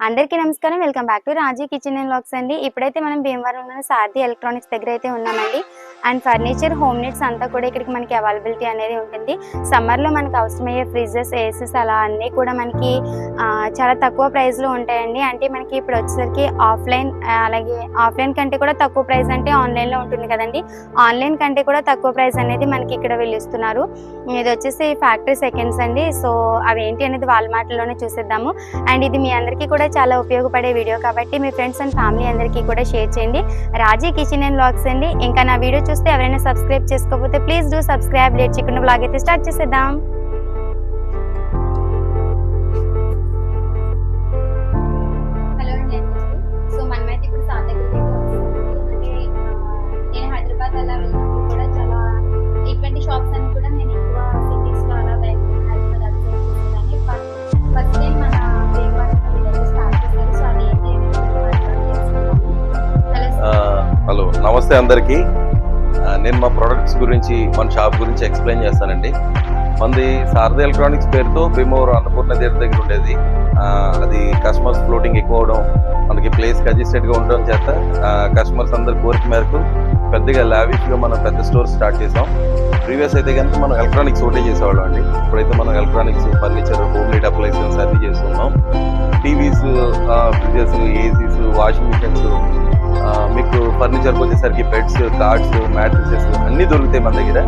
అందరికీ నమస్కారం. Welcome back to Raji kitchen and vlogs అండి. ఇప్పుడైతే మనం భీమవరంలోని సారథి ఎలక్ట్రానిక్స్ దగ్గర అయితే ఉన్నామండి. అండ్ ఫర్నిచర్, హోమ్ నీడ్స్ అంతా కూడా ఇక్కడికి మనకి అవైలబిలిటీ అనేది ఉంటుంది. సమ్మర్లో మనకు అవసరమయ్యే ఫ్రిడ్జెస్, ఏసీస్ అలా అన్నీ కూడా మనకి చాలా తక్కువ ప్రైస్లో ఉంటాయండి. అంటే మనకి ఇప్పుడు వచ్చేసరికి అలాగే ఆఫ్లైన్ కంటే కూడా తక్కువ ప్రైస్ అంటే ఆన్లైన్లో ఉంటుంది కదండి. ఆన్లైన్ కంటే కూడా తక్కువ ప్రైస్ అనేది మనకి ఇక్కడ వెళ్ళిస్తున్నారు. ఇది వచ్చేసి ఫ్యాక్టరీ సెకండ్స్ అండి. సో అవి ఏంటి అనేది వాళ్ళ మాటల్లోనే చూసేద్దాము. అండ్ ఇది మీ అందరికీ కూడా చాలా ఉపయోగపడే వీడియో కాబట్టి మీ ఫ్రెండ్స్ అండ్ ఫ్యామిలీ అందరికీ కూడా షేర్ చేయండి. రాజీ కిచెన్ అండ్ వ్లాగ్స్ అండి. ఇంకా నా వీడియో చూస్తే ఎవరైనా సబ్స్క్రైబ్ చేసుకోకపోతే ప్లీజ్ డూ సబ్స్క్రైబ్. లేట్ చేయకుండా వ్లాగ్ అయితే స్టార్ట్ చేసేద్దాం. హలో అండి. సో మనమైతే ఇప్పుడు సార్ దగ్గరికి అంటే నేను హైదరాబాద్ అలా వెళ్ళినప్పుడు కూడా చాలా ఇటువంటి షాప్స్ అని కూడా నేను ఎక్కువ సిటీస్లో అలా హైదరాబాద్ చేసేదాన్ని. ఫస్ట్ టైం మన హలో, నమస్తే అందరికీ. నేను మా ప్రొడక్ట్స్ గురించి, మన షాప్ గురించి ఎక్స్ప్లెయిన్ చేస్తానండి. మనది సారథి ఎలక్ట్రానిక్స్ పేరుతో భీమవరం అన్నపూర్ణ దేవి దగ్గర ఉండేది. అది కస్టమర్స్ ఫ్లోటింగ్ ఎక్కువ అవడం, మనకి ప్లేస్ కన్జెస్టెడ్గా ఉండడం చేత కస్టమర్స్ అందరి కోరిక మేరకు పెద్దగా లావిష్గా మనం పెద్ద స్టోర్ స్టార్ట్ చేసాం. ప్రీవియస్ అయితే కనుక మనం ఎలక్ట్రానిక్స్ ఒకటే చేసేవాళ్ళం అండి. ఇప్పుడైతే మనం electronics, furniture, home need appliances అన్నీ చేస్తున్నాం. TVs, fridges, ACs, washing machines, మీకు ఫర్నిచర్కి వచ్చేసరికి బెడ్స్, కార్డ్స్, మ్యాట్రిసెస్ అన్నీ దొరుకుతాయి మన దగ్గర.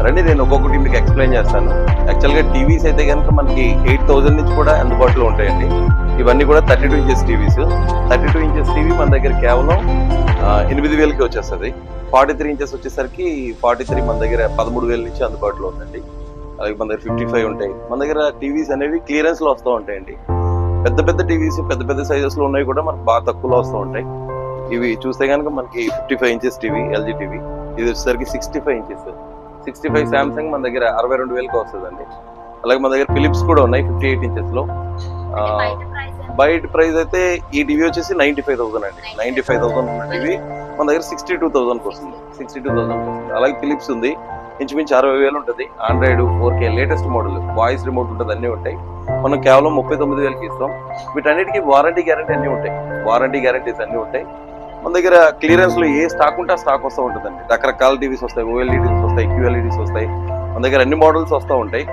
రండి, నేను ఒక్కొక్కటి మీకు ఎక్స్ప్లెయిన్ చేస్తాను. యాక్చువల్గా టీవీస్ అయితే కనుక మనకి 8,000 నుంచి కూడా అందుబాటులో ఉంటాయండి. ఇవన్నీ కూడా 32 ఇంచెస్ టీవీస్. 32 ఇంచెస్ టీవీ మన దగ్గర కేవలం 8,000కి వచ్చేస్తుంది. 43 ఇంచెస్ వచ్చేసరికి 43 మన దగ్గర 13,000 నుంచి అందుబాటులో ఉందండి. అలాగే మన దగ్గర 55 ఉంటాయి. మన దగ్గర టీవీస్ అనేవి క్లియరెన్స్లో వస్తూ ఉంటాయండి. పెద్ద పెద్ద టీవీస్, పెద్ద పెద్ద సైజెస్లో ఉన్నాయి కూడా మనకు బాగా తక్కువలో వస్తూ ఉంటాయి. ఇవి చూస్తే కనుక మనకి 55 ఇంచెస్ టీవీ, ఎల్జీ టీవీ. ఇది వచ్చేసరికి 65 ఇంచెస్. 65 శాంసంగ్ మన దగ్గర 62,000కి వస్తుందండి. అలాగే మన దగ్గర ఫిలిప్స్ కూడా ఉన్నాయి 58 ఇంచెస్లో. బయట ప్రైస్ అయితే ఈ టీవీ వచ్చేసి 95,000 అండి. 95,000 ఉన్న టీవీ మన దగ్గర 62,000కి వస్తుంది. 62,000కి వస్తుంది. అలాగే ఫిలిప్స్ ఉంది, ఇంచుమించు 60,000 ఉంటుంది. Android 4K latest model, voice remote ఉంటుంది, అన్నీ ఉంటాయి. మనం కేవలం 39,000కి ఇస్తాం. వీటన్నిటికీ వారంటీ గ్యారంటీ అన్నీ ఉంటాయి. వారంటీ గ్యారంటీస్ అన్నీ ఉంటాయి. మన దగ్గర క్లియరెన్స్లో ఏ స్టాక్ ఉంటే ఆ స్టాక్ వస్తూ ఉంటుందండి. రకరకాల టీవీస్ వస్తాయి, ఓఎల్ఈడీస్ వస్తాయి, క్యూఎల్ఈడీస్ వస్తాయి. మన దగ్గర అన్ని మోడల్స్ వస్తూ ఉంటాయి.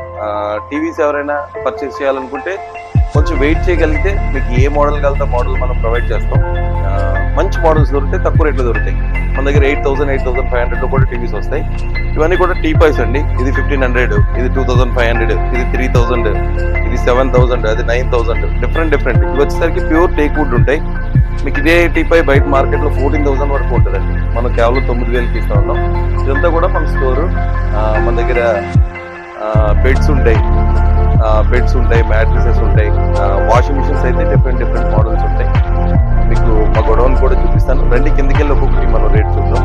టీవీస్ ఎవరైనా పర్చేస్ చేయాలనుకుంటే కొంచెం వెయిట్ చేయగలిగితే మీకు ఏ మోడల్ కలితే మోడల్ మనం ప్రొవైడ్ చేస్తాం. మంచి మోడల్స్ దొరుకుతాయి, తక్కువ రేట్లు దొరుకుతాయి. మన దగ్గర 8,000, 8,500 కూడా టీవీస్ వస్తాయి. ఇవన్నీ కూడా టీ పైస్ అండి. ఇది 1,500, ఇది 2,500, ఇది 3,000, ఇది 7,000, అది 9,000. డిఫరెంట్. ఇవి వచ్చేసరికి ప్యూర్ టేక్ వుడ్ ఉంటాయి. మీకు ఇదే టీపై బయట మార్కెట్లో 14,000 వరకు ఉంటుందండి. మనం కేవలం 9,000కి ఇస్తా ఉన్నాం. ఇదంతా కూడా మన స్టోరు. మన దగ్గర బెడ్స్ ఉంటాయి, మ్యాట్రిసెస్ ఉంటాయి. వాషింగ్ మిషన్స్ అయితే డిఫరెంట్ మోడల్స్ ఉంటాయి. మీకు మా గొడవను కూడా చూపిస్తాను. రండి, కిందకి వెళ్ళి ఒక్కొక్కటి మనం రేట్ చూద్దాం.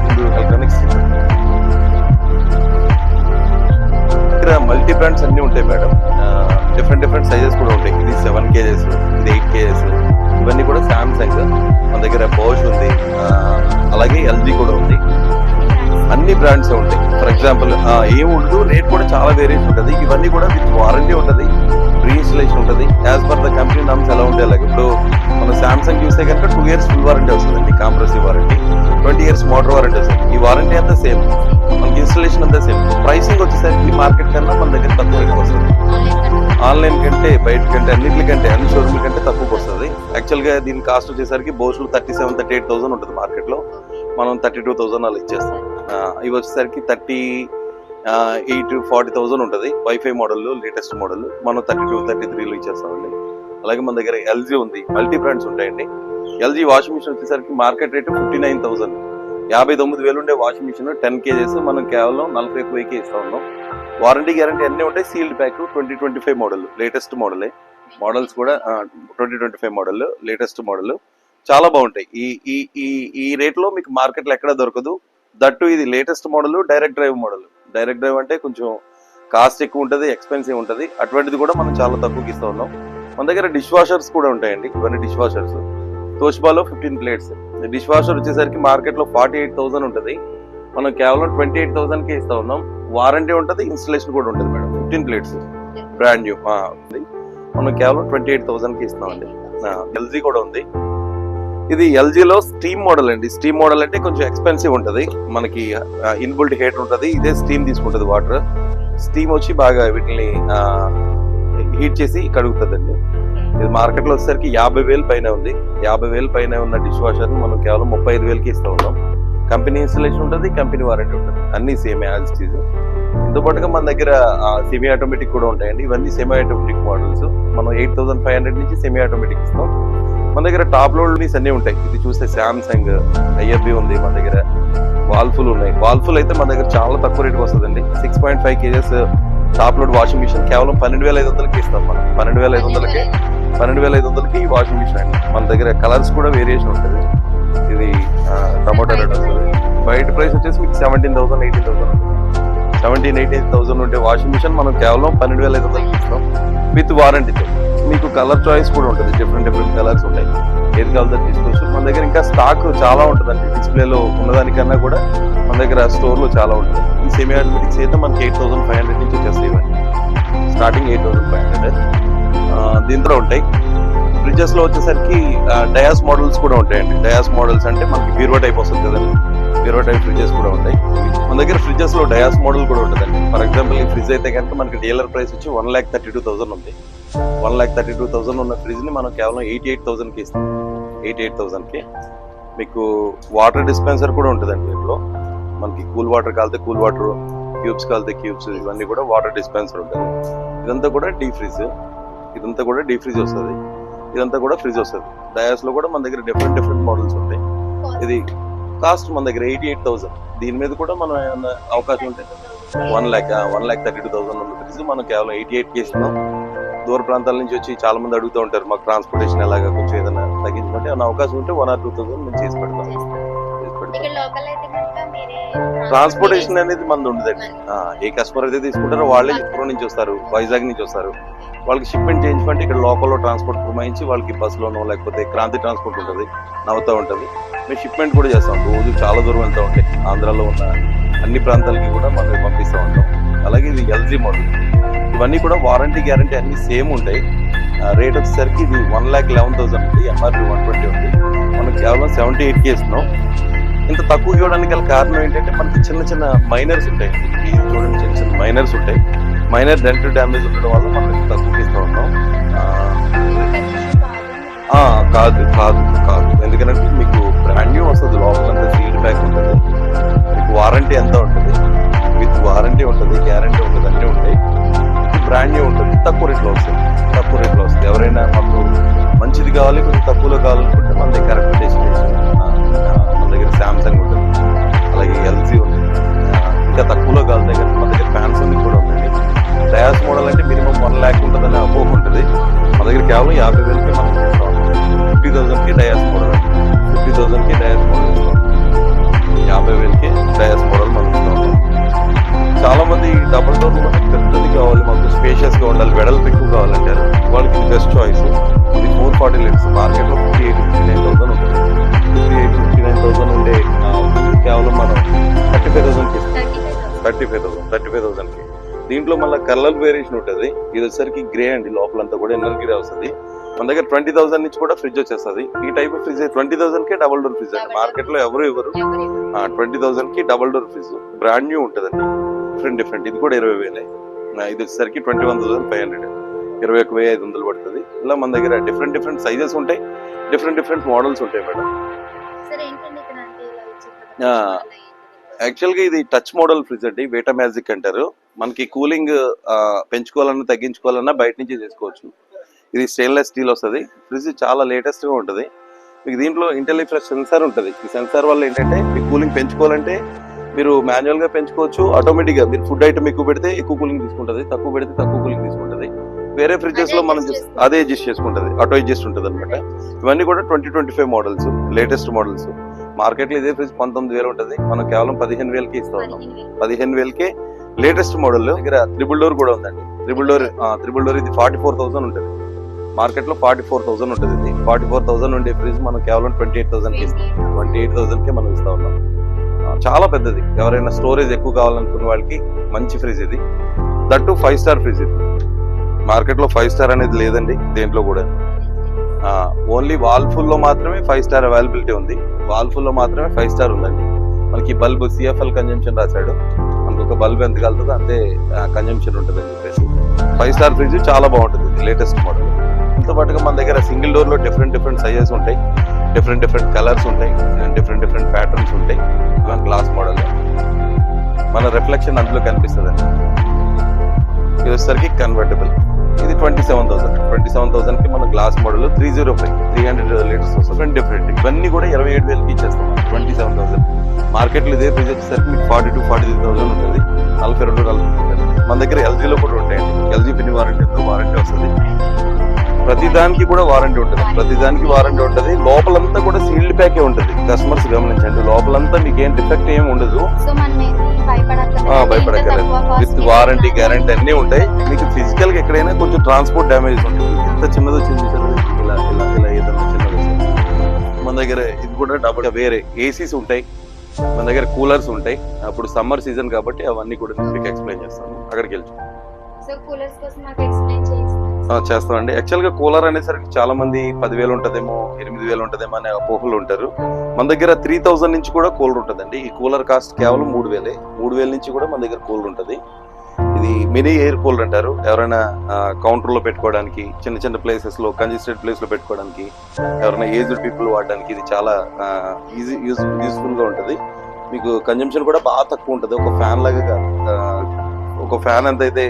ముందు ఎలక్ట్రానిక్స్ ఇక్కడ మల్టీ బ్రాండ్స్ అన్నీ ఉంటాయి మేడం. డిఫరెంట్ సైజెస్ కూడా ఉంటాయి. ఇది 7 kgs, ఇది 8 kgs. ఇవన్నీ కూడా శాంసంగ్. మన దగ్గర బోష్ ఉంది, అలాగే ఎల్జీ కూడా ఉంది. అన్ని బ్రాండ్స్ ఉంటాయి. ఫర్ ఎగ్జాంపుల్ ఏమి ఉండదు, రేట్ కూడా చాలా వేరియేషన్ ఉంటుంది. ఇవన్నీ కూడా విత్ వారంటీ ఉంటుంది, ప్రీ ఇన్స్టలేషన్ ఉంటుంది. As per the company norms ఎలా ఉంటే అలాగే. ఇప్పుడు మన శాంసంగ్ చూస్తే కనుక 2 years ఫుల్ వారంటీ వస్తుందండి, కాంప్రెసివ్ వారంటీ. 20 years మోటార్ వారంటీ వస్తుంది. ఈ వారంటీ అంతా సేమ్, మనకి ఇన్స్టలేషన్ అంతా సేమ్. ప్రైసింగ్ వచ్చేసరికి మార్కెట్ కన్నా మన దగ్గర తక్కువ వస్తుంది. ఆన్లైన్ కంటే, బయట కంటే, అన్నింటికంటే, అన్ని షోరూమ్ల కంటే తక్కువకి వస్తుంది. యాక్చువల్గా దీని కాస్ట్ వచ్చేసరికి బోస్లో 37,000, 38,000 ఉంటుంది మార్కెట్లో. మనం 32,000 అలా ఇచ్చేస్తాం. ఇవి వచ్చేసరికి 38,000, 40,000 ఉంటుంది. వైఫై మోడల్, లేటెస్ట్ మోడల్ మనం 32, 33లో ఇచ్చేస్తామండి. అలాగే మన దగ్గర ఎల్జీ ఉంది, మల్టీ బ్రాండ్స్ ఉంటాయండి. ఎల్జీ వాషింగ్ మిషన్ వచ్చేసరికి మార్కెట్ రేటు 59,000. 59,000 ఉండే వాషింగ్ మిషన్ 10 kgs మనం కేవలం 41,000కి ఇస్తా ఉన్నాం. వారంటీ గ్యారంటీ అన్నీ ఉంటాయి. సీల్డ్ ప్యాక్ 2025 మోడల్, లేటెస్ట్ మోడలే. మోడల్స్ కూడా 2025 మోడల్, లేటెస్ట్ మోడల్ చాలా బాగుంటాయి. ఈ రేట్లో మీకు మార్కెట్లో ఎక్కడ దొరకదు. దట్టు ఇది latest model, direct drive model. Direct drive అంటే కొంచెం కాస్ట్ ఎక్కువ ఉంటుంది, ఎక్స్పెన్సివ్ ఉంటుంది. అటువంటిది కూడా మనం చాలా తక్కువకి ఇస్తూ ఉన్నాం. మన దగ్గర డిష్ వాషర్స్ కూడా ఉంటాయండి. ఇవన్నీ డిష్ వాషర్స్. తోషిబాలో 15 ప్లేట్స్. డిష్ వాషర్ వచ్చేసరికి మార్కెట్లో 48,000 ఉంటుంది. మనం కేవలం 28,000కే ఇస్తా ఉన్నాం. వారంటీ ఉంటుంది, ఇన్స్టలేషన్ కూడా ఉంటుంది మేడం. 15 plates brand new. మనం కేవలం 28,000కి ఇస్తున్నామండి. ఎల్జీ కూడా ఉంది. ఇది ఎల్జీలో స్టీమ్ మోడల్ అండి. స్టీమ్ మోడల్ అంటే కొంచెం ఎక్స్పెన్సివ్ ఉంటుంది, మనకి ఇన్బుల్ట్ హీటర్ ఉంటుంది. ఇదే స్టీమ్ తీసుకుంటుంది, వాటర్ స్టీమ్ వచ్చి బాగా వీటిని హీట్ చేసి కడుగుతుందండి. ఇది మార్కెట్లో వచ్చేసరికి 50,000 పైన ఉంది. 50,000 పైన ఉన్న డిష్ వాషర్ మనం కేవలం 35,000కి ఇస్తూ ఉన్నాం. కంపెనీ ఇన్స్టలేషన్ ఉంటుంది, కంపెనీ వారంటీ ఉంటుంది, అన్ని సేమ్ యాజ్ చీజ్. ఇంతో పాటుగా మన దగ్గర సెమీ ఆటోమేటిక్ కూడా ఉంటాయండి. ఇవన్నీ సెమీ ఆటోమేటిక్ మోడల్స్. మనం 8,500 నుంచి సెమీ ఆటోమేటిక్ ఇస్తాం. మన దగ్గర టాప్ లోడ్స్ అన్ని ఉంటాయి. ఇది చూస్తే శాంసంగ్ ఐఎఫ్బి ఉంది, మన దగ్గర వాల్ఫుల్ ఉన్నాయి. వాల్ఫుల్ అయితే మన దగ్గర చాలా తక్కువ రేట్కి వస్తుందండి. 6.5 kgs top load washing machine కేవలం 12,500కి ఇస్తాం మనం. 12,500కి వాషింగ్ మిషన్ అండి. మన దగ్గర కలర్స్ కూడా వేరియేషన్ ఉంటుంది. ఇది టమాటో రెడ్ వస్తుంది. బయట ప్రైస్ వచ్చేసి మీకు 17,000, 18,000 17,000-18,000 ఉంటే వాషింగ్ మిషన్ మనం కేవలం 12,500కి ఇస్తాం విత్ వారంటీతో. మీకు కలర్ చాయిస్ కూడా ఉంటుంది, డిఫరెంట్ కలర్స్ ఉంటాయి, ఏది కావాలో తీసుకోవచ్చు. మన దగ్గర ఇంకా స్టాక్ చాలా ఉంటుందండి. డిస్ప్లేలో ఉన్నదానికన్నా కూడా మన దగ్గర స్టోర్లో చాలా ఉంటుంది. ఈ సెమీ ఆటోమేటిక్స్ అయితే మనకి 8,500 నుంచి వచ్చేస్తాయి. ఇవన్నీ స్టార్టింగ్ 8,500. దీంట్లో ఉంటాయి. ఫ్రిడ్జెస్ లో వచ్చేసరికి డయాస్ మోడల్స్ కూడా ఉంటాయండి. డయాస్ మోడల్స్ అంటే మనకి బీరో టైప్ వస్తుంది కదండి, బీరో టైప్ ఫ్రిడ్జెస్ కూడా ఉంటాయి. మన దగ్గర ఫ్రిడ్జెస్ లో డయాస్ మోడల్ కూడా ఉంటుందండి. ఫర్ ఎగ్జాంపుల్ ఈ ఫ్రిడ్జ్ అయితే కనుక మనకి డీలర్ ప్రైస్ వచ్చి 1,32,000 ఉంది. 1,32,000 ఉన్న ఫ్రిడ్జ్ ని మనం కేవలం 88,000కి ఇస్తాం. 88,000కి మీకు వాటర్ డిస్పెన్సర్ కూడా ఉంటుందండి. దీంట్లో మనకి కూల్ వాటర్ కాలితే కూల్ వాటర్, క్యూబ్స్ కాలితే క్యూబ్స్, ఇవన్నీ కూడా వాటర్ డిస్పెన్సర్ ఉంటుంది. ఇదంతా కూడా డీ ఫ్రిడ్జ్, ఇదంతా కూడా డీ ఫ్రిడ్జ్ వస్తుంది, ఇదంతా కూడా ఫ్రిడ్జ్ వస్తుంది. డయాస్ లో కూడా మన దగ్గర డిఫరెంట్ మోడల్స్ ఉంటాయి. ఇది కాస్ట్ మన దగ్గర 88,000. దీని మీద కూడా మనం ఏమన్నా అవకాశం ఉంటే 1,32,000 ఉన్న ఫ్రిడ్జ్ మనం కేవలం 88కి ఇస్తున్నాం. దూర ప్రాంతాల నుంచి వచ్చి చాలా మంది అడుగుతూ ఉంటారు, మాకు ట్రాన్స్పోర్టేషన్ ఎలాగా కొంచెం ఏదైనా తగ్గించుకుంటే ఏమన్నా అవకాశం ఉంటే 1 or 2,000 మేము చేసి పెడతాం. ట్రాన్స్పోర్టేషన్ అనేది మనది ఉండదండి. ఏ కస్టమర్ అయితే తీసుకుంటారో వాళ్ళే చిత్తూరు నుంచి వస్తారు, వైజాగ్ నుంచి వస్తారు. వాళ్ళకి షిప్మెంట్ చేయించుకుంటే ఇక్కడ లోకల్లో ట్రాన్స్పోర్ట్ పురమాయించి వాళ్ళకి బస్సులోనో లేకపోతే క్రాంతి ట్రాన్స్పోర్ట్ ఉంటుంది, నవ్వుతూ ఉంటుంది. మేము షిప్మెంట్ కూడా చేస్తాం. రోజు చాలా దూరం వెళ్తూ ఉంటాయి. ఆంధ్రాలో ఉన్న అన్ని ప్రాంతాలకి కూడా మనం పంపిస్తూ ఉంటాం. అలాగే ఇది ఎల్జీ మోడల్. ఇవన్నీ కూడా వారంటీ గ్యారంటీ అన్ని సేమ్ ఉంటాయి. రేట్ వచ్చేసరికి ఇది 1,11,000 ఉంది. ఎంఆర్పి 120 ఉంది. మనం కేవలం 78కి ఇస్తున్నాం. ఇంత తక్కువ ఇవ్వడానికి గల కారణం ఏంటంటే మనకి చిన్న మైనర్స్ ఉంటాయి. చూడండి, చిన్న మైనర్స్ ఉంటాయి. మైనర్ డెంటల్ డ్యామేజ్ ఉండడం వల్ల మనం తక్కువ ఇస్తూ ఉంటాం. కాదు ఎందుకంటే మీకు బ్రాండ్ న్యూ వస్తుంది. లోపలంతా సీల్ ప్యాక్ ఉంటుంది. మీకు వారంటీ ఎంత ఉంటుంది, విత్ వారంటీ ఉంటుంది, గ్యారంటీ ఉంటుంది, అన్నీ ఉంటాయి. బ్రాండ్ న్యూ ఉంటుంది. తక్కువ రేట్లో వస్తుంది. ఎవరైనా మాకు మంచిది కావాలి, కొంచెం తక్కువలో కావాలనుకుంటే మన దగ్గర డెస్టినేషన్, మన దగ్గర శాంసంగ్ ఉంటుంది, అలాగే ఎల్జీ ఉంది. ఇంకా తక్కువలో కావాలి కానీ మన దగ్గర పానాసోనిక్ కూడా ఉందండి. డయాస్ మోడల్ అంటే మినిమం 1 lakh ఉంటుందని అపోహ ఉంటుంది. మన దగ్గర కేవలం 50,000కి మనం ఇస్తాం. 50,000కి డయాస్ మోడల్, 50,000కి డయాస్ మోడల్ ఇస్తాం. 50,000కి డయాస్ మోడల్ మనం ఇస్తాం. చాలా మంది డబుల్ డోర్ పెద్దది కావాలి, మాకు స్పేషియస్ గా ఉండాలి, వెడల్పు ఎక్కువ కావాలంటారు. వాళ్ళకి బెస్ట్ చాయిస్ ఇది 440 liters. మార్కెట్లో 58,000-59,000 ఉంటుంది. 58,000-59,000 ఉండే కేవలం మనం 35,000కి ఇస్తాం. 35,000కి. దీంట్లో మళ్ళీ కలర్ వేరియేషన్ ఉంటుంది. ఇది వచ్చేసరికి గ్రే అండి, లోపలంతా కూడా ఎనర్జీ వస్తుంది. మన దగ్గర 20,000 నుంచి కూడా ఫ్రిడ్జ్ వచ్చేస్తుంది. ఈ టైప్ ఫ్రిడ్జ్ 20,000కే డబుల్ డోర్ ఫ్రిడ్జ్ అండి. మార్కెట్లో ఎవరు 20,000కి double door fridge brand new ఉంటుందండి. డిఫరెంట్. ఇది కూడా 20,000. ఇది వచ్చేసరికి 21,500, 21,500 పడుతుంది. ఇలా మన దగ్గర డిఫరెంట్ సైజెస్ ఉంటాయి, డిఫరెంట్ మోడల్స్ ఉంటాయి మేడం. యాక్చువల్గా ఇది టచ్ మోడల్ ఫ్రిడ్జ్ అండి, వేటా మ్యాజిక్ అంటారు. మనకి కూలింగ్ పెంచుకోవాలన్నా తగ్గించుకోవాలన్నా బయట నుంచి చేసుకోవచ్చు. ఇది స్టెయిన్లెస్ స్టీల్ వస్తుంది. ఫ్రిడ్జ్ చాలా లేటెస్ట్గా ఉంటుంది. మీకు దీంట్లో ఇంటెలిఫ్రెష్ సెన్సార్ ఉంటుంది. ఈ సెన్సార్ వల్ల ఏంటంటే మీకు కూలింగ్ పెంచుకోవాలంటే మీరు మాన్యువల్గా పెంచుకోవచ్చు. ఆటోమేటిక్గా మీరు ఫుడ్ ఐటమ్ ఎక్కువ పెడితే ఎక్కువ కూలింగ్ తీసుకుంటుంది, తక్కువ పెడితే తక్కువ కూలింగ్ తీసుకుంటుంది. వేరే ఫ్రిడ్జెస్ లో మనం అదే అడ్జస్ట్ చేసుకుంటుంది, ఆటో అడ్జస్ట్ ఉంటుంది అనమాట. ఇవన్నీ కూడా 2025 మోడల్స్, లేటెస్ట్ మోడల్స్. మార్కెట్లో ఇదే ఫ్రిడ్జ్ 19,000 ఉంటుంది. మనం కేవలం 15,000కి ఇస్తా ఉన్నాం. 15,000కే లేటెస్ట్ మోడల్. దగ్గర త్రిబుల్ డోర్ కూడా ఉందండి. త్రిబుల్ డోర్ ఇది 44,000 ఉంటుంది. మార్కెట్లో 44,000 ఉంటుంది. ఇది 44,000 ఉండే ఫ్రిడ్జ్ మనం కేవలం 28,000కి ఇస్తాం. 28,000కే మనం ఇస్తా ఉన్నాం. చాలా పెద్దది. ఎవరైనా స్టోరేజ్ ఎక్కువ కావాలనుకున్న వాళ్ళకి మంచి ఫ్రిడ్జ్ ఇది. దట్టు 5 స్టార్ ఫ్రిడ్జ్ ఇది. మార్కెట్ లో 5 స్టార్ అనేది లేదండి దేంట్లో కూడా. ఓన్లీ వాల్ఫుల్ లో మాత్రమే 5 స్టార్ అవైలబిలిటీ ఉంది. వాల్ఫుల్ లో మాత్రమే 5 స్టార్ ఉందండి. మనకి బల్బ్ సిఎఫ్ఎల్ కన్జంప్షన్ రాశాడు, మనకు ఒక బల్బ్ ఎంత కలుతుందో అంతే కన్జంప్షన్ ఉంటుంది అని చెప్పేసి. 5 స్టార్ ఫ్రిడ్జ్ చాలా బాగుంటుంది, లేటెస్ట్ మోడల్. దీంతో పాటుగా మన దగ్గర సింగిల్ డోర్ లో డిఫరెంట్ సైజెస్ ఉంటాయి, డిఫరెంట్ కలర్స్ ఉంటాయి, డిఫరెంట్ ప్యాటర్న్స్ ఉంటాయి. గ్లాస్ మోడల్ మన రిఫ్లెక్షన్ అందులో కనిపిస్తుంది. ఇది వచ్చేసరికి కన్వర్టబుల్. ఇది 27,000 కి మన గ్లాస్ మోడల్ 300 లీటర్స్ వస్తుంది. డిఫరెంట్ ఇవన్నీ కూడా 27,000కి ఇచ్చేస్తాం. 27,000 మార్కెట్ లో ఇదే ఫ్రిడ్జ్ వచ్చేసరికి మీకు 42,000-43,000 ఉంటుంది. 42,000 మన దగ్గర ఎల్జీలో కూడా ఉంటాయండి. ఎల్జీ ఫిని వారంటీ వస్తుంది. ప్రతిదానికి కూడా వారంటీ ఉంటుంది. లోపలంతా కూడా సీల్డ్ ప్యాకే ఉంటుంది. కస్టమర్స్ గమనించండి, లోపలంతా మీకు ఏం డిఫెక్ట్ ఏమి ఉండదు, భయపడక్కర్లేదు. విత్ వారంటీ గ్యారంటీ అన్ని ఉంటాయి. మీకు ఫిజికల్ గా ఎక్కడైనా కొంచెం ట్రాన్స్పోర్ట్ డ్యామేజ్ ఉంటుంది. ఎంత చిన్నది వచ్చింది ఇలా ఏదైనా చిన్నది వచ్చింది. మన దగ్గర ఇది కూడా డబుల్ వేరే ఏసీస్ ఉంటాయి, మన దగ్గర కూలర్స్ ఉంటాయి. అప్పుడు సమ్మర్ సీజన్ కాబట్టి అవన్నీ కూడా నేను మీకు ఎక్స్ప్లెయిన్ చేస్తాను. అక్కడికి వెళ్ళి చేస్తామండి. యాక్చువల్ గా కూలర్ అనేసరికి చాలా మంది 10,000 ఉంటదేమో 8,000 ఉంటదేమో అనే అపోహలు ఉంటారు. మన దగ్గర 3,000 నుంచి కూడా కూలర్ ఉంటుందండి. ఈ కూలర్ కాస్ట్ కేవలం 3,000 నుంచి కూడా మన దగ్గర కూలర్ ఉంటుంది. ఇది మినీ ఎయిర్ కూలర్ అంటారు. ఎవరైనా కౌంటర్ లో పెట్టుకోవడానికి, చిన్న ప్లేసెస్ లో, కంజెస్టెడ్ ప్లేస్ లో పెట్టుకోవడానికి, ఎవరైనా ఏజ్డ్ పీపుల్ వాడడానికి ఇది చాలా యూస్ఫుల్ గా ఉంటుంది. మీకు కన్జంప్షన్ కూడా బాగా తక్కువ ఉంటుంది. ఒక ఫ్యాన్ లాగా కాదు, ఒక ఫ్యాన్ ఎంతైతే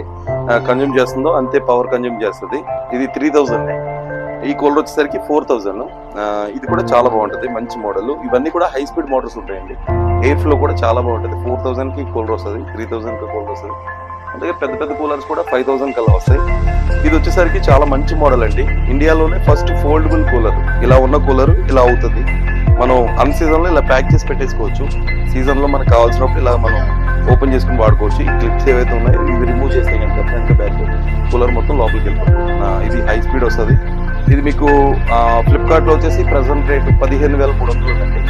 కన్జ్యూమ్ చేస్తుందో అంతే పవర్ కన్జ్యూమ్ చేస్తుంది. ఇది 3,000. ఈ కూలర్ వచ్చేసరికి 4,000. ఇది కూడా చాలా బాగుంటుంది, మంచి మోడల్. ఇవన్నీ కూడా హై స్పీడ్ మోటార్స్ ఉంటాయండి. ఎయిర్ ఫ్లో కూడా చాలా బాగుంటుంది. 4,000కి కూలర్ వస్తుంది, 3,000కి కూలర్ వస్తుంది. అందుకే పెద్ద కూలర్స్ కూడా 5,000 కల్లా వస్తాయి. ఇది వచ్చేసరికి చాలా మంచి మోడల్ అండి. ఇండియాలోనే ఫస్ట్ ఫోల్డబుల్ కూలర్. ఇలా ఉన్న కూలర్ ఇలా అవుతుంది. మనం అన్ సీజన్ లో ఇలా ప్యాక్ చేసి పెట్టేసుకోవచ్చు. సీజన్ లో మనకు కావాల్సినప్పుడు ఇలా మనం ఓపెన్ చేసుకుని వాడుకోవచ్చు. ఈ క్లిప్స్ ఏవైతే ఉన్నాయో ఇవి రిమూవ్ చేస్తే కనుక ఫ్రంట్ బ్యాక్ కూలర్ మొత్తం లోపలికి వెళ్ళిపోతుంది. ఇది హై స్పీడ్ వస్తుంది. ఇది మీకు ఫ్లిప్కార్ట్ లో వచ్చేసి ప్రెసెంట్ రేట్ 15,300 ఉందండి.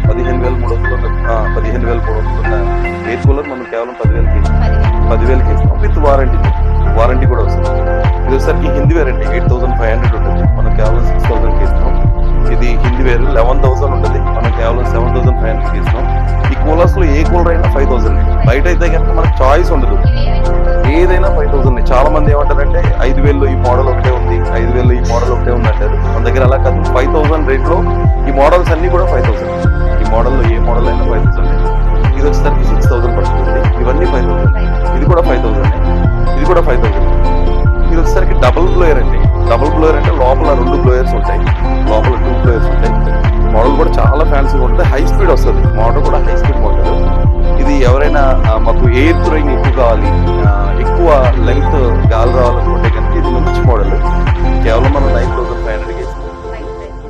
15,300 ఉన్న ఎయిర్ కూలర్ మనం కేవలం 10,000కి ఇస్తాం. విత్ వారంటీ కూడా వస్తుంది. ఇది వచ్చేసరికి హిందీ వేర్ అండి. 8,500 ఉంటుంది, మనం కేవలం 6,000కి ఇస్తాం. ఇది హిందీ వేర్ 11,000 ఉంటుంది, మనం కేవలం 7,500కి ఇస్తాం. ఈ కూలర్స్ లో ఏ కూలర్ అయినా 5,000. బయట అయితే కనుక మనకు చాయిస్ ఉండదు, ఏదైనా 5,000. చాలా మంది ఏమంటారంటే 5,000లో ఈ మోడల్ ఒకటే ఉంది, 5,000లో ఈ మోడల్ ఒకటే ఉంది అంటారు. మన దగ్గర అలా కాదు. 5,000 రేట్ లో ఈ మోడల్స్ అన్ని కూడా 5,000. ఈ మోడల్లో ఏ మోడల్ అయినా 5,000. ఇది వచ్చేసరికి 6,000 పడుతుంది. ఇవన్నీ 5,000. ఇది కూడా 5,000. ఇది కూడా 5,000. ఇది వచ్చేసరికి డబుల్ బ్లోయర్ అండి. డబుల్ బ్లోయర్ అంటే లోపల 2 బ్లోయర్స్ ఉంటాయి, లోపల 2 బ్లోయర్స్ ఉంటాయి. మోడల్ కూడా చాలా ఫ్యాన్సీగా ఉంటుంది. హై స్పీడ్ వస్తుంది, మోటార్ కూడా హై స్పీడ్ మోటార్. ఇది ఎవరైనా మాకు ఎయిర్ థ్రోయింగ్ ఎక్కువ కావాలి, ఎక్కువ లెంగ్త్ గాలి రావాలనుకుంటే కనుక ఇది మంచి మోడల్. కేవలం మనం 9,500కి ఇస్తాం.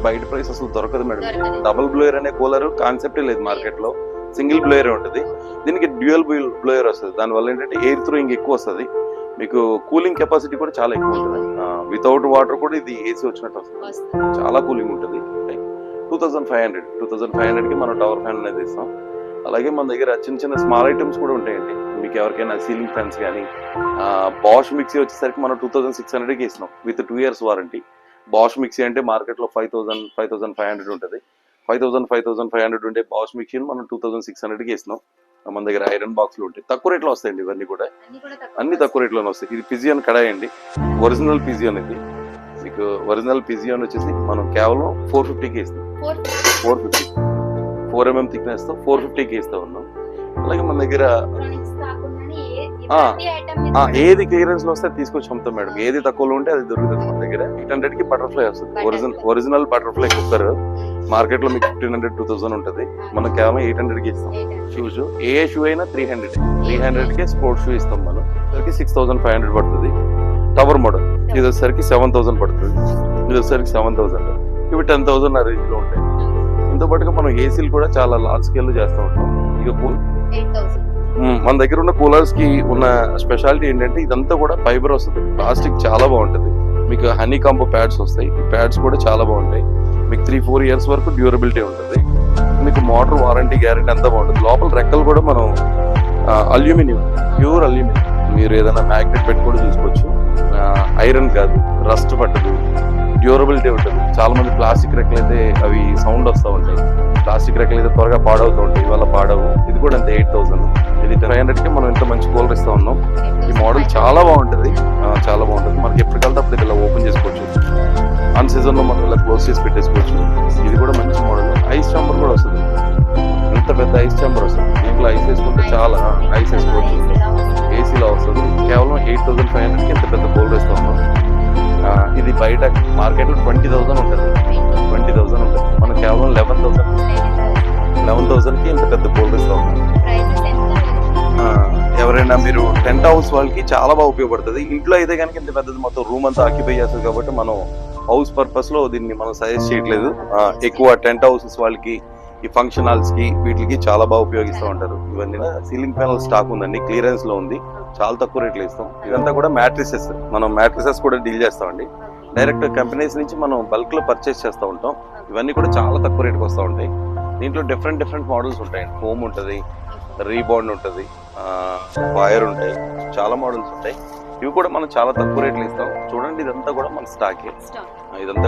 బయట ప్రైస్ అసలు దొరకదు మేడం. డబుల్ బ్లోయర్ అనే కూలర్ కాన్సెప్టే లేదు మార్కెట్ లో. సింగిల్ బ్లోయర్ ఉంటుంది. దీనికి డ్యూయల్ బ్లోయర్ వస్తుంది. దానివల్ల ఏంటంటే ఎయిర్ థ్రోయింగ్ ఎక్కువ వస్తుంది. మీకు కూలింగ్ కెపాసిటీ కూడా చాలా ఎక్కువ ఉంటుంది. వితౌట్ వాటర్ కూడా ఇది ఏసీ వచ్చినట్టు వస్తుంది, చాలా కూలింగ్ ఉంటుంది. 2,500కి మనం టవర్ ఫ్యాన్ అనేది ఇస్తాం. అలాగే మన దగ్గర చిన్న స్మాల్ ఐటమ్స్ కూడా ఉంటాయండి. మీకు ఎవరికైనా సీలింగ్ ఫ్యాన్స్ కానీ, బాష్ మిక్సీ వచ్చేసరికి మనం 2,600కి ఇస్తున్నాం with 2 years warranty. Bosch mixie అంటే మార్కెట్ లో 5,500 ఉంటుంది. 5,500 ఉంటే బాష్ మిక్సీని మనం 2,600కి ఇస్తున్నాం. మన దగ్గర ఐరన్ బాక్స్లు ఉంటాయి, తక్కువ రేట్లో వస్తాయండి. ఇవన్నీ కూడా అన్ని తక్కువ రేట్లోనే వస్తాయి. ఇది పిజియన్ కడాయి అండి, ఒరిజినల్ పిజియన్. ఇది మీకు ఒరిజినల్ పిజియన్ వచ్చేసి మనం కేవలం 450కి ఇస్తాం. 450 4mm థిక్నెస్ తో 450కి ఇస్తా ఉన్నాం. అలాగే మన దగ్గర ఏది క్లియరెన్స్ లో వస్తే తీసుకొచ్చి అమ్ముతాం మేడం. ఏది తక్కువలో ఉంటే అది దొరుకుతుంది మన దగ్గర. 800కి బటర్ఫ్లై వస్తుంది. ఒరిజినల్ బటర్ఫ్లై కుక్కర్ మార్కెట్ లో మీకు 1,500-2,000 ఉంటుంది. మనం కేవలం 800కి ఇస్తాం. షూస్ ఏ షూ అయినా 300కి స్పోర్ట్స్ షూ ఇస్తాం. మనం 6,500 పడుతుంది. టవర్ మోడల్ ఇది వచ్చేసరికి 7,000 పడుతుంది. ఇది వచ్చేసరికి 7,000. ఇవి 10,000 ఆ రేంజ్ లో ఉంటాయి. ఇంతో పాటుగా మనం ఏసీలు కూడా చాలా లార్జ్ స్కేల్ లో చేస్తూ ఉంటాం. ఇక మన దగ్గర ఉన్న కూలర్స్ కి ఉన్న స్పెషాలిటీ ఏంటంటే ఇదంతా కూడా ఫైబర్ వస్తుంది. ప్లాస్టిక్ చాలా బాగుంటుంది. మీకు హనీ కాంబో ప్యాడ్స్ వస్తాయి. ఈ ప్యాడ్స్ కూడా చాలా బాగుంటాయి. మీకు 3-4 years వరకు డ్యూరబిలిటీ ఉంటుంది. మీకు మోటార్ వారంటీ గ్యారెంటీ అంతా బాగుంటుంది. లోపల రెక్కలు కూడా మనం అల్యూమినియం, ప్యూర్ అల్యూమినియం. మీరు ఏదైనా మ్యాగ్నెట్ పెట్టి కూడా చూసుకోవచ్చు. ఐరన్ కాదు, రస్ట్ పట్టదు, డ్యూరబిలిటీ ఉంటుంది. చాలా మంది ప్లాస్టిక్ రెక్కలు అయితే అవి సౌండ్ వస్తూ ఉంటాయి, ప్లాస్టిక్ రెక్కలు అయితే త్వరగా పాడవుతూ ఉంటాయి, ఇవాళ పాడవు. ఇది కూడా అంతే 8000. ఇది 500కి మనం ఇంత మంచి కూలర్ ఇస్తా ఉన్నాం. ఈ మోడల్ చాలా బాగుంటుంది, చాలా బాగుంటుంది. మనకి ఎప్పటికల్లా అప్పుడు ఇలా ఓపెన్ చేసుకోవచ్చు, అన్ సీజన్లో మనం ఇలా క్లోజ్ చేసి పెట్టేసుకోవచ్చు. ఇది కూడా మంచి మోడల్. ఐస్ చాంబర్ కూడా వస్తుంది, ఇంత పెద్ద ఐస్ చాంబర్ వస్తుంది. దీంట్లో ఐస్ వేసుకుంటే చాలా ఐస్ వేసుకోవచ్చు. ఏసీలో వస్తుంది. కేవలం 8500కి ఇంత పెద్ద కూలర్ ఇస్తా ఉన్నాం. ఇది బయట మార్కెట్లో 20,000 ఉంటుంది, 20,000 ఉంటుంది. మనం కేవలం 11,000కి ఇంత పెద్ద కూలర్ ఇస్తా ఉన్నాం. ఎవరైనా మీరు టెంట్ హౌస్ వాళ్ళకి చాలా బాగా ఉపయోగపడుతుంది. ఇంట్లో అయితే కనుక ఇంత పెద్దది మొత్తం రూమ్ అంతా ఆక్యుపై చేస్తుంది కాబట్టి మనం హౌస్ పర్పస్ లో దీన్ని మనం సజెస్ట్ చేయట్లేదు. ఎక్కువ టెంట్ హౌసెస్ వాళ్ళకి, ఈ ఫంక్షన్ హాల్స్ కి, వీటికి చాలా బాగా ఉపయోగిస్తూ ఉంటారు. ఇవన్నీ సీలింగ్ ప్యానల్ స్టాక్ ఉందండి, క్లియరెన్స్ లో ఉంది, చాలా తక్కువ రేట్లు ఇస్తాం. ఇదంతా కూడా మ్యాట్రిసెస్, మనం మ్యాట్రిసెస్ కూడా డీల్ చేస్తామండి. డైరెక్ట్ కంపెనీస్ నుంచి మనం బల్క్ లో పర్చేస్ చేస్తూ ఉంటాం. ఇవన్నీ కూడా చాలా తక్కువ రేట్కి వస్తూ ఉంటాయి. దీంట్లో డిఫరెంట్ మోడల్స్ ఉంటాయండి. ఫోమ్ ఉంటుంది, రీబాండ్ ఉంటుంది, వైర్ ఉంటాయి, చాలా మోడల్స్ ఉంటాయి. ఇవి కూడా మనం చాలా తక్కువ రేట్లు ఇస్తాం. చూడండి, ఇదంతా కూడా మన స్టాకే, ఇదంతా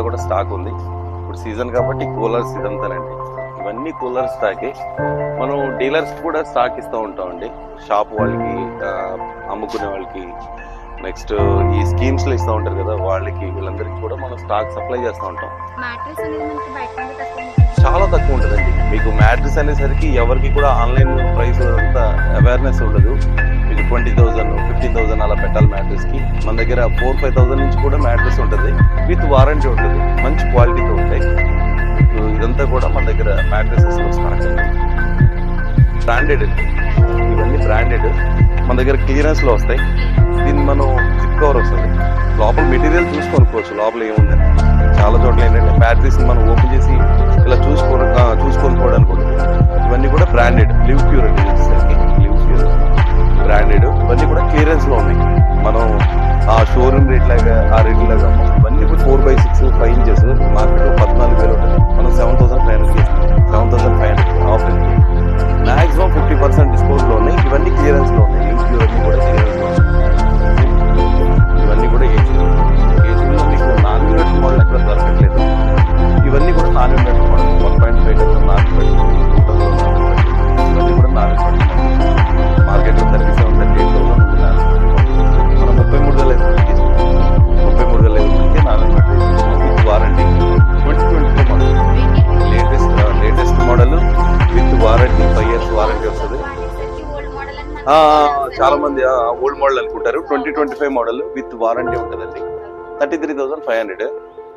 కూడా స్టాక్ ఉంది. ఇప్పుడు సీజన్ కాబట్టి కూలర్స్ ఇదంతానండి, ఇవన్నీ కూలర్ స్టాకే. మనం డీలర్స్ కూడా స్టాక్ ఇస్తూ ఉంటామండి. షాప్ వాళ్ళకి, అమ్ముకునే వాళ్ళకి, నెక్స్ట్ ఈ స్కీమ్స్ లో ఇస్తూ ఉంటారు కదా వాళ్ళకి, వీళ్ళందరికీ కూడా మనం స్టాక్ సప్లై చేస్తూ ఉంటాం. చాలా తక్కువ ఉంటుందండి. మీకు మ్యాట్రిస్ అనేసరికి ఎవరికి కూడా ఆన్లైన్ ప్రైస్ అంతా అవేర్నెస్ ఉండదు. మీకు 20,000, 15,000 అలా పెట్టాలి మ్యాట్రిస్ కి. మన దగ్గర 4-5,000 నుంచి కూడా మ్యాట్రిస్ ఉంటుంది, విత్ వారంటీ ఉంటుంది, మంచి క్వాలిటీతో ఉంటాయి. మీకు ఇదంతా కూడా మన దగ్గర మ్యాట్రిసెస్ స్టాక్ అండి. బ్రాండెడ్ అండి, ఇవన్నీ బ్రాండెడ్. మన దగ్గర క్లియరెన్స్ లో వస్తాయి. దీన్ని మనం జిప్ కవర్ వస్తుంది, లోపల మెటీరియల్ చూసుకోవచ్చు లోపల ఏముందని. చాలా చోట్ల ఏంటంటే బ్యాటరీస్ మనం ఓపెన్ చేసి ఇలా చూసుకోవడానికి ఉంటుంది. ఇవన్నీ కూడా బ్రాండెడ్, లివ్ ప్యూర్ అండి, లివ్ ప్యూర్ బ్రాండెడ్. ఇవన్నీ కూడా క్లియరెన్స్ లో ఉన్నాయి. మనం ఆ షోరూమ్ రేట్ లాగా, ఆ రేట్ లాగా ఇవన్నీ కూడా 4/6 5 ఇంచెస్ మార్కెట్లో 14,000 ఉంటుంది. మనం 7,500 7,500 ఆఫర్. మాక్సిమం 50% డిస్కౌంట్ లో ఉన్నాయి. ఇవన్నీ క్లియరెన్స్ లో ఉన్నాయి. లివ్ ప్యూర్ అన్ని కూడా క్లియరెన్స్ లో ఉన్నాయి. ఇవన్నీ కూడా ఏసీలో మీకు నాన్ ఇన్వర్టర్ మోడల్ ఎక్కడ దొరకట్లేదు. ఇవన్నీ కూడా non inverter model, 1.5 non inverter, ఇవన్నీ కూడా నాన్ ఇన్వర్టర్ మార్కెట్లో 37,000 మనం 33,000 33,000 non inverter with warranty. 2022 model, latest model with warranty, 5 years warranty వస్తుంది. చాలా మంది ఓల్డ్ మోడల్ అనుకుంటారు. 2025 మోడల్ విత్ వారంటీ ఉంటుందండి. 33,500.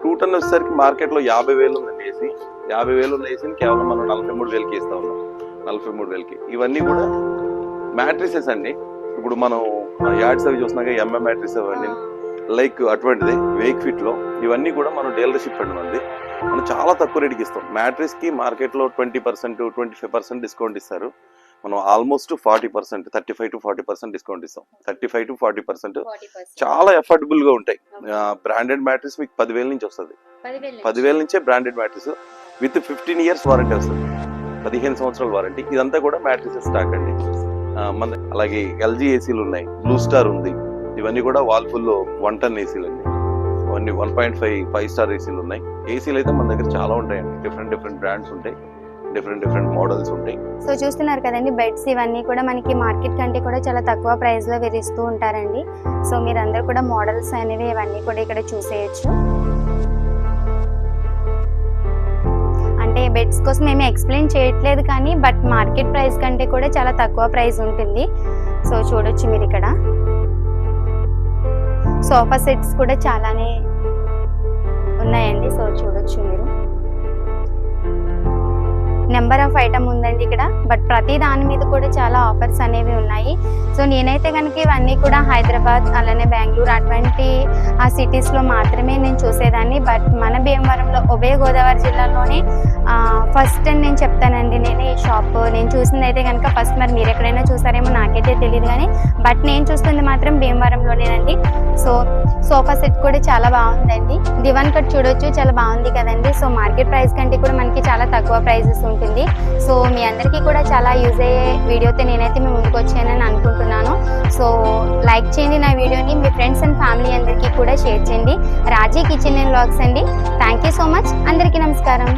2 ton వచ్చేసరికి మార్కెట్లో 50,000 ఉందండి ఏసీ. 50,000 ఉన్న ఏసీని కేవలం మనం 43,000కి ఇస్తా ఉన్నాం, 43,000కి. ఇవన్నీ కూడా మ్యాట్రిసెస్ అండి. ఇప్పుడు మనం యాడ్స్ అవి చూసినాక ఎంఎం మ్యాట్రిస్ అవన్నీ లైక్ అటువంటిది వేక్ ఫిట్ లో. ఇవన్నీ కూడా మనం డీలర్షిప్ అండి మనది. మనం చాలా తక్కువ రేటుకి ఇస్తాం. మ్యాట్రిస్ కి మార్కెట్లో 20%, 25% డిస్కౌంట్ ఇస్తారు. మనం ఆల్మోస్ట్ 40%, 35 to 40% డిస్కౌంట్ ఇస్తాం. 35 to 40% చాలా ఎఫోర్డబుల్ గా ఉంటాయి. బ్రాండెడ్ మ్యాట్రిస్ మీకు 10,000 నుంచి వస్తుంది. 10,000 నుంచే branded mattress with 15 years warranty వస్తుంది, 15 సంవత్సరాల వారంటీ. ఇదంతా కూడా మ్యాట్రిస్ స్టాక్ అండి. మన అలాగే ఎల్జీ ఏసీలు ఉన్నాయి, బ్లూ స్టార్ ఉంది. ఇవన్నీ కూడా వాల్ఫుల్ 1 ton ఏసీలు అండి. అవన్నీ 1.5 5-star ఏసీలు ఉన్నాయి. ఏసీలు అయితే మన దగ్గర చాలా ఉంటాయండి. డిఫరెంట్ బ్రాండ్స్ ఉంటాయి, డిఫరెంట్ మోడల్స్ ఉంటాయి. సో చూస్తున్నారు కదండి, బెడ్స్ ఇవన్నీ కూడా మనకి మార్కెట్ కంటే కూడా చాలా తక్కువ ప్రైస్ లో విధిస్తూ ఉంటారండి. సో మీరందరూ కూడా మోడల్స్ అనేవి ఇవన్నీ కూడా ఇక్కడ చూసేయచ్చు. అంటే బెడ్స్ కోసం మేము ఎక్స్ప్లెయిన్ చేయట్లేదు కానీ, బట్ మార్కెట్ ప్రైస్ కంటే కూడా చాలా తక్కువ ప్రైస్ ఉంటుంది. సో చూడొచ్చు మీరు ఇక్కడ. సోఫా సెట్స్ కూడా చాలానే ఉన్నాయండి. సో చూడొచ్చు మీరు. నెంబర్ ఆఫ్ ఐటమ్ ఉందండి ఇక్కడ, బట్ ప్రతి దాని మీద కూడా చాలా ఆఫర్స్ అనేవి ఉన్నాయి. సో నేనైతే కనుక ఇవన్నీ కూడా హైదరాబాద్, అలానే బెంగళూరు అటువంటి ఆ సిటీస్లో మాత్రమే నేను చూసేదాన్ని. బట్ మన భీమవరంలో, ఉభయ గోదావరి జిల్లాలోనే ఫస్ట్ అని నేను చెప్తానండి. నేను ఈ షాప్ నేను చూసింది అయితే కనుక ఫస్ట్. మరి మీరు ఎక్కడైనా చూసారేమో నాకైతే తెలియదు కానీ, బట్ నేను చూస్తుంది మాత్రం భీమవరంలోనేనండి. సో సోఫా సెట్ కూడా చాలా బాగుందండి. దివాన్ కట్ చూడొచ్చు, చాలా బాగుంది కదండి. సో మార్కెట్ ప్రైస్ కంటే కూడా మనకి చాలా తక్కువ ప్రైజెస్ ఉంటాయి. ఉంటుంది. సో మీ అందరికీ కూడా చాలా యూజ్ అయ్యే వీడియోతో నేనైతే మీ ముందుకు వచ్చానని అనుకుంటున్నాను. సో లైక్ చేయండి నా వీడియోని, మీ ఫ్రెండ్స్ అండ్ ఫ్యామిలీ అందరికీ కూడా షేర్ చేయండి. రాజీ కిచెన్ అండ్ వ్లాగ్స్ అండి. Thank you so much. అందరికీ నమస్కారం.